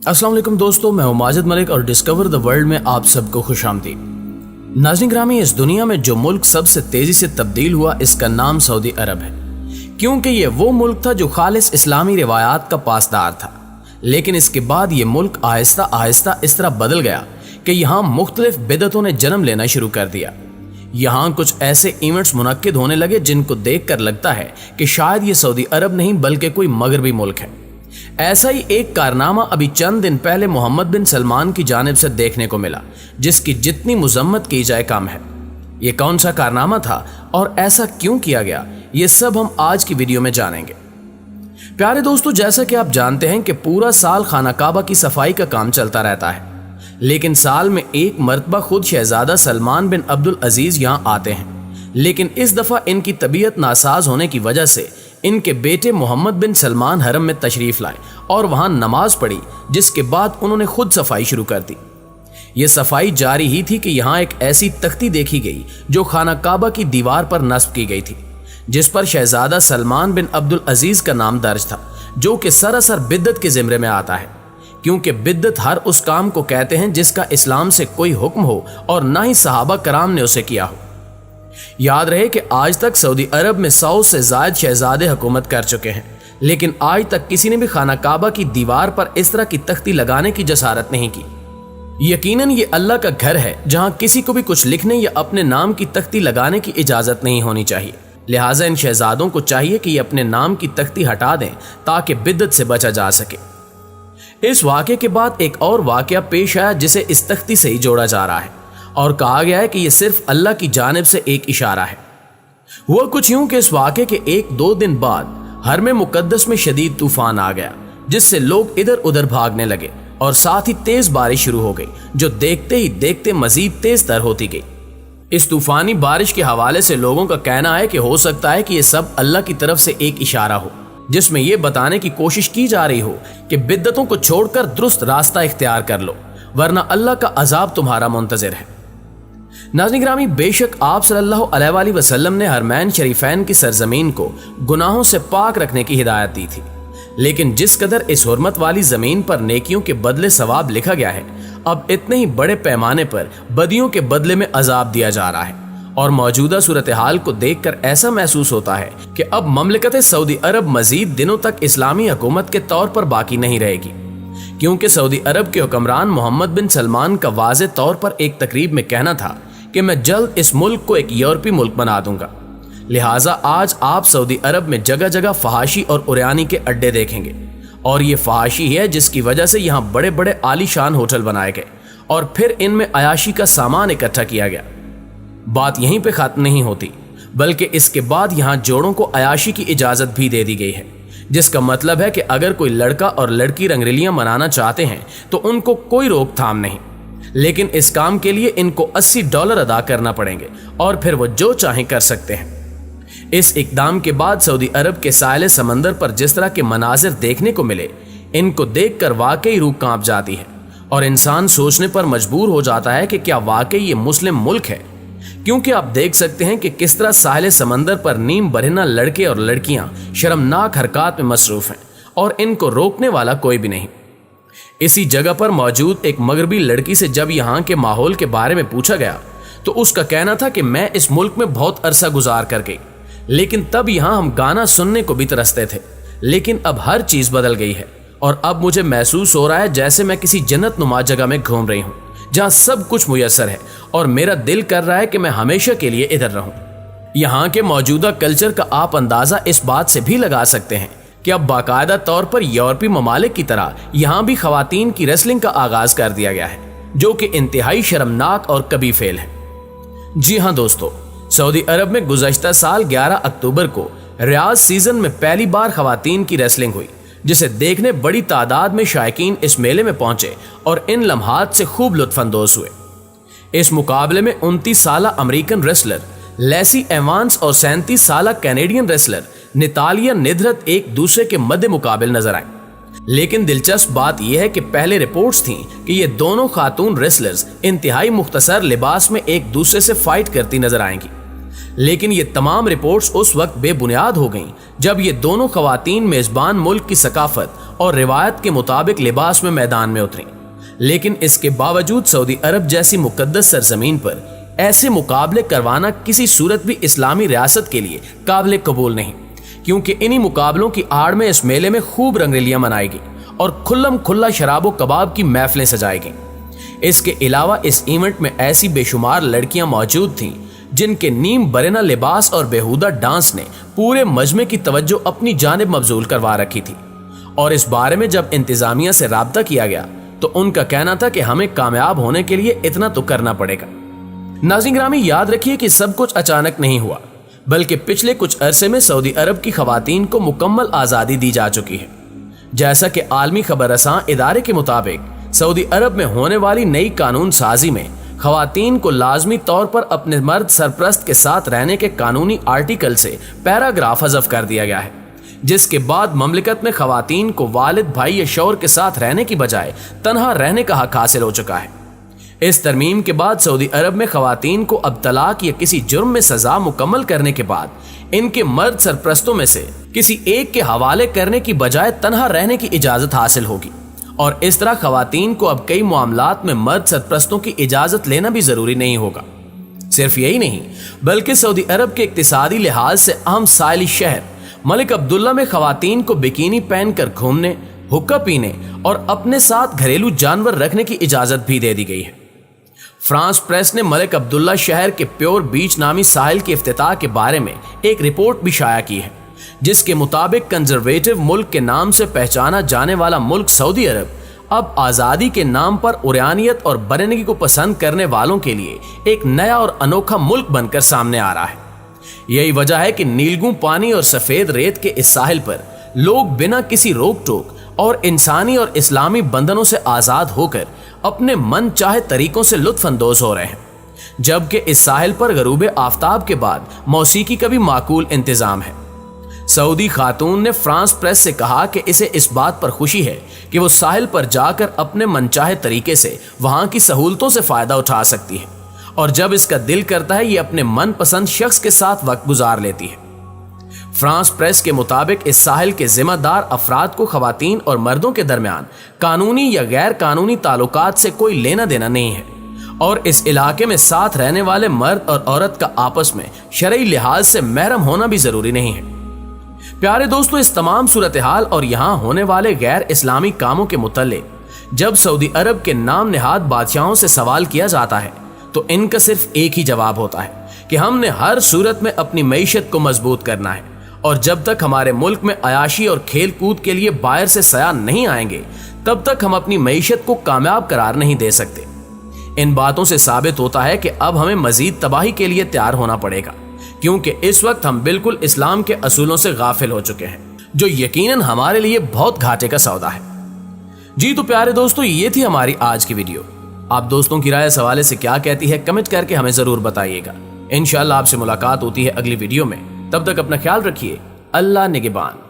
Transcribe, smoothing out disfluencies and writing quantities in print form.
अस्सलाम वालेकुम दोस्तों, मैं हूं माजिद मलिक और डिस्कवर द वर्ल्ड में आप सबको खुशामदीद। नाज़रीन ग्रामी, इस दुनिया में जो मुल्क सबसे तेजी से तब्दील हुआ इसका नाम सऊदी अरब है, क्योंकि ये वो मुल्क था जो खालिस इस्लामी रिवायात का पासदार था। लेकिन इसके बाद ये मुल्क आहिस्ता आहिस्ता इस तरह बदल गया कि यहाँ मुख्तलिफ बिदअतों ने जन्म लेना शुरू कर दिया। यहाँ कुछ ऐसे इवेंट्स मुनक्किद होने लगे जिनको देख कर लगता है कि शायद ये सऊदी अरब नहीं बल्कि कोई मगरबी मुल्क है। ऐसा ही एक कारनामा अभी चंद दिन पहले मोहम्मद बिन सलमान की जानिब से देखने को मिला, जिसकी जितनी मुजम्मत की जाए कम है। ये कौन सा कारनामा था और ऐसा क्यों किया गया, ये सब हम आज की वीडियो में जानेंगे। प्यारे दोस्तों, जैसा कि आप जानते हैं कि पूरा साल खाना काबा की सफाई का काम चलता रहता है, लेकिन साल में एक मरतबा खुद शहजादा सलमान बिन अब्दुल अजीज यहाँ आते हैं। लेकिन इस दफ़ा इनकी तबीयत नासाज होने की वजह से इनके बेटे मोहम्मद बिन सलमान हरम में तशरीफ लाए और वहां नमाज पढ़ी, जिसके बाद उन्होंने खुद सफाई शुरू कर दी। ये सफाई जारी ही थी कि यहाँ एक ऐसी तख्ती देखी गई जो खाना काबा की दीवार पर नस्ब की गई थी, जिस पर शहजादा सलमान बिन अब्दुल अजीज का नाम दर्ज था, जो कि सरासर बिद्दत के जिम्रे में आता है, क्योंकि बिद्दत हर उस काम को कहते हैं जिसका इस्लाम से कोई हुक्म हो और ना ही सहाबा कराम ने उसे किया हो। याद रहे कि आज तक सऊदी अरब में 100 से ज्यादा शहजादे हुकूमत कर चुके हैं, लेकिन आज तक किसी ने भी खाना काबा की दीवार पर इस तरह की तख्ती लगाने की जसारत नहीं की। यकीनन ये अल्लाह का घर है जहां किसी को भी कुछ लिखने या अपने नाम की तख्ती लगाने की इजाजत नहीं होनी चाहिए। लिहाजा इन शहजादों को चाहिए कि ये अपने नाम की तख्ती हटा दें ताकि बिद्दत से बचा जा सके। इस वाक़े के बाद एक और वाक़या पेश आया जिसे इस तख्ती से ही जोड़ा जा रहा है और कहा गया है कि यह सिर्फ अल्लाह की जानिब से एक इशारा है। हुआ कुछ यूं कि इस वाक़े के 1-2 दिन बाद हरम मुकद्दस में शदीद तूफान आ गया, जिससे लोग इधर उधर भागने लगे और साथ ही तेज बारिश शुरू हो गई, जो देखते ही देखते मजीद तेज तर होती गई। इस तूफानी बारिश के हवाले से लोगों का कहना है कि हो सकता है कि यह सब अल्लाह की तरफ से एक इशारा हो, जिसमें यह बताने की कोशिश की जा रही हो कि बिद्दतों को छोड़कर दुरुस्त रास्ता इख्तियार कर लो, वरना अल्लाह का अजाब तुम्हारा मुंतजिर है। नाज़रीन ग्रामी, बेशक आप सल्लल्लाहु अलैहि वसल्लम ने हरमैन शरीफैन की सरजमीन को गुनाहों से पाक रखने की हिदायत दी थी, लेकिन जिस कदर इस हुर्मत वाली जमीन पर नेकियों के बदले सवाब लिखा गया है, अब इतने ही बड़े पैमाने पर बदियों के बदले में अजाब दिया जा रहा है। और मौजूदा सूरत हाल को देखकर ऐसा महसूस होता है कि अब ममलिकत सऊदी अरब मजीद दिनों तक इस्लामी हुकूमत के तौर पर बाकी नहीं रहेगी, क्योंकि सऊदी अरब के हुक्मरान मोहम्मद बिन सलमान का वाज़े तौर पर एक तकरीब में कहना था कि मैं जल्द इस मुल्क को एक यूरोपीय मुल्क बना दूंगा। लिहाजा आज आप सऊदी अरब में जगह जगह फहाशी और उरियानी के अड्डे देखेंगे, और ये फहाशी है जिसकी वजह से यहाँ बड़े बड़े आलीशान होटल बनाए गए और फिर इनमें अयाशी का सामान इकट्ठा किया गया। बात यहीं पे खत्म नहीं होती, बल्कि इसके बाद यहाँ जोड़ों को अयाशी की इजाज़त भी दे दी गई है, जिसका मतलब है कि अगर कोई लड़का और लड़की रंगरेलियाँ मनाना चाहते हैं तो उनको कोई रोकथाम नहीं, लेकिन इस काम के लिए इनको $80 अदा करना पड़ेंगे और फिर वो जो चाहें कर सकते हैं। इस इकदाम के बाद सऊदी अरब के साहिल समंदर पर जिस तरह के मनाजिर देखने को मिले, इनको देखकर वाकई रूह कांप जाती है और इंसान सोचने पर मजबूर हो जाता है कि क्या वाकई ये मुस्लिम मुल्क है, क्योंकि आप देख सकते हैं कि किस तरह साहिल समंदर पर नीम बरहना लड़के और लड़कियां शर्मनाक हरकत में मसरूफ हैं और इनको रोकने वाला कोई भी नहीं। इसी जगह पर मौजूद एक मगरबी लड़की से जब यहाँ के माहौल के बारे में पूछा गया तो उसका कहना था कि मैं इस मुल्क में बहुत अरसा गुजार कर गई, लेकिन तब यहाँ हम गाना सुनने को भी तरसते थे, लेकिन अब हर चीज़ बदल गई है और अब मुझे महसूस हो रहा है जैसे मैं किसी जन्नत नुमा जगह में घूम रही हूँ, जहाँ सब कुछ मुयस्सर है और मेरा दिल कर रहा है कि मैं हमेशा के लिए इधर रहूँ। यहाँ के मौजूदा कल्चर का आप अंदाज़ा इस बात से भी लगा सकते हैं कि अब बाकायदा तौर पर यूरोपीय ममालिक की तरह यहाँ भी खवातीन की रेसलिंग का आगाज कर दिया गया है, जो कि इंतहाई शर्मनाक और कबी फेल है। जी हाँ दोस्तों, सऊदी अरब में गुज़श्ता साल 11 अक्टूबर को रियाज सीजन में पहली बार खवातीन की रेसलिंग हुई, जिसे देखने बड़ी तादाद में शायकीन इस मेले में पहुंचे और इन लम्हात से खूब लुत्फानंदोज हुए। इस मुकाबले में 29 साला अमेरिकन रेसलर लेसी एवांस और 37 साला कैनेडियन रेसलर नितालिया निधरत एक दूसरे के मध्य मुकाबिल नजर आए। लेकिन दिलचस्प बात यह है कि पहले रिपोर्ट्स थीं कि ये दोनों खातून रेसलर्स इंतहाई मुख्तसर लिबास में एक दूसरे से फाइट करती नजर आएंगी, लेकिन ये तमाम रिपोर्ट्स उस वक्त बेबुनियाद हो गईं जब ये दोनों खवातीन मेजबान मुल्क की सकाफत और रिवायत के मुताबिक लिबास में मैदान में उतरी। लेकिन इसके बावजूद सऊदी अरब जैसी मुकद्दस सरजमीन पर ऐसे मुकाबले करवाना किसी सूरत भी इस्लामी रियासत के लिए काबिल कबूल नहीं, क्योंकि इन्हीं मुकाबलों की आड़ में इस मेले में खूब रंगरेलियां मनाएगी और खुल्लम खुल्ला शराबो कबाब की महफिलें सजाएगी। इसके अलावा इस इवेंट में ऐसी बेशुमार लड़कियां मौजूद थीं जिनके नीम बरेना लिबास और बेहुदा डांस ने पूरे मजमे की तवज्जो अपनी जानिब मबजूल करवा रखी थी। और इस बारे में जब इंतजामिया से राब्ता किया गया तो उनका कहना था कि हमें कामयाब होने के लिए इतना तो करना पड़ेगा। नाज़रीन ग्रामी, याद रखिए कि सब कुछ अचानक नहीं हुआ, बल्कि पिछले कुछ अरसे में सऊदी अरब की खवातीन को मुकम्मल आज़ादी दी जा चुकी है। जैसा कि आलमी खबर रसां इदारे के मुताबिक सऊदी अरब में होने वाली नई कानून साजी में खवातीन को लाजमी तौर पर अपने मर्द सरप्रस्त के साथ रहने के कानूनी आर्टिकल से पैराग्राफ हज़फ कर दिया गया है, जिसके बाद ममलिकत में खवातीन को वालिद, भाई या शौहर के साथ रहने की बजाय तन्हा रहने का हक हासिल हो चुका है। इस तरमीम के बाद सऊदी अरब में खवातीन को अब तलाक या किसी जुर्म में सजा मुकम्मल करने के बाद इनके मर्द सरप्रस्तों में से किसी एक के हवाले करने की बजाय तन्हा रहने की इजाजत हासिल होगी। और इस तरह खवातीन को अब कई मामलात में मर्द सरप्रस्तों की इजाजत लेना भी जरूरी नहीं होगा। सिर्फ यही नहीं, बल्कि सऊदी अरब के इक्तिसादी लिहाज से अहम साहिली शहर मलिक अब्दुल्ला में खवातीन को बिकिनी पहनकर घूमने, हुक्का पीने और अपने साथ घरेलू जानवर रखने की इजाजत भी दे दी गई है। फ्रांस प्रेस ने मलिक अब्दुल्ला शहर के प्योर बीच नामी साहिल के इफ्तिताह के बारे में एक रिपोर्ट भी शाया की है, जिसके मुताबिक कंजर्वेटिव मुल्क के नाम से पहचाना जाने वाला मुल्क सऊदी अरब अब आज़ादी के नाम पर उरयानियत और बरनगी को पसंद करने वालों के लिए एक नया और अनोखा मुल्क बनकर सामने आ रहा है। यही वजह है कि नीलगू पानी और सफ़ेद रेत के इस साहिल पर लोग बिना किसी रोक टोक और इंसानी और इस्लामी बंधनों से आज़ाद होकर अपने मन चाहे तरीकों से लुत्फ अंदोज हो रहे हैं, जबकि इस साहिल पर गरूब आफ्ताब के बाद मौसीकी का भी माकूल इंतज़ाम है। सऊदी खातून ने फ्रांस प्रेस से कहा कि इसे इस बात पर खुशी है कि वो साहिल पर जाकर अपने मनचाहे तरीके से वहाँ की सहूलतों से फ़ायदा उठा सकती है, और जब इसका दिल करता है ये अपने मनपसंद शख्स के साथ वक्त गुजार लेती है। फ्रांस प्रेस के मुताबिक इस साहिल के जिम्मेदार अफराद को खवातीन और मर्दों के दरमियान कानूनी या गैर कानूनी ताल्लुकात से कोई लेना देना नहीं है, और इस इलाके में साथ रहने वाले मर्द और औरत का आपस में शरई लिहाज से महरम होना भी ज़रूरी नहीं है। प्यारे दोस्तों, इस तमाम सूरत हाल और यहाँ होने वाले गैर इस्लामी कामों के मुतल्लिक जब सऊदी अरब के नाम निहाद बादशाहों से सवाल किया जाता है तो इनका सिर्फ एक ही जवाब होता है कि हमने हर सूरत में अपनी मईशत को मजबूत करना है, और जब तक हमारे मुल्क में अयाशी और खेल कूद के लिए बाहर से सयाह नहीं आएंगे तब तक हम अपनी मईशत को कामयाब करार नहीं दे सकते। इन बातों से साबित होता है कि अब हमें मजीद तबाही के लिए तैयार होना पड़ेगा, क्योंकि इस वक्त हम बिल्कुल इस्लाम के असूलों से गाफिल हो चुके हैं, जो यकीनन हमारे लिए बहुत घाटे का सौदा है। जी तो प्यारे दोस्तों, ये थी हमारी आज की वीडियो। आप दोस्तों की राय इस हवाले से क्या कहती है कमेंट करके हमें जरूर बताइएगा। इंशाअल्लाह आपसे मुलाकात होती है अगली वीडियो में। तब तक अपना ख्याल रखिए। अल्लाह निगहबान।